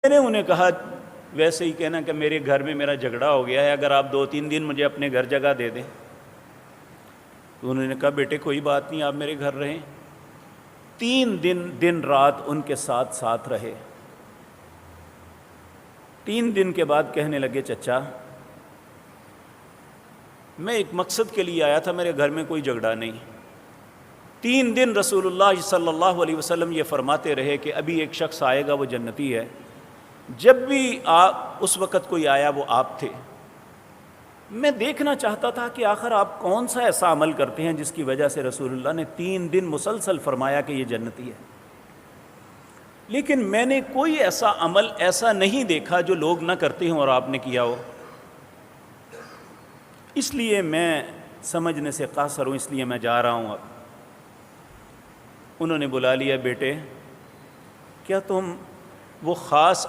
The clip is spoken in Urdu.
میں نے انہیں کہا ویسے ہی کہنا کہ میرے گھر میں میرا جھگڑا ہو گیا ہے، اگر آپ 2-3 دن مجھے اپنے گھر جگہ دے دیں۔ تو انہوں نے کہا بیٹے کوئی بات نہیں، آپ میرے گھر رہیں۔ 3 دن رات ان کے ساتھ رہے۔ 3 دن کے بعد کہنے لگے چچا میں ایک مقصد کے لیے آیا تھا، میرے گھر میں کوئی جھگڑا نہیں۔ 3 دن رسول اللہ صلی اللہ علیہ وسلم یہ فرماتے رہے کہ ابھی ایک شخص آئے گا وہ جنتی ہے۔ جب بھی اس وقت کوئی آیا وہ آپ تھے۔ میں دیکھنا چاہتا تھا کہ آخر آپ کون سا ایسا عمل کرتے ہیں جس کی وجہ سے رسول اللہ نے 3 دن مسلسل فرمایا کہ یہ جنتی ہے، لیکن میں نے کوئی ایسا عمل ایسا نہیں دیکھا جو لوگ نہ کرتے ہوں اور آپ نے کیا ہو، اس لیے میں سمجھنے سے قاصر ہوں، اس لیے میں جا رہا ہوں۔ اب انہوں نے بلا لیا، بیٹے کیا تم وہ خاص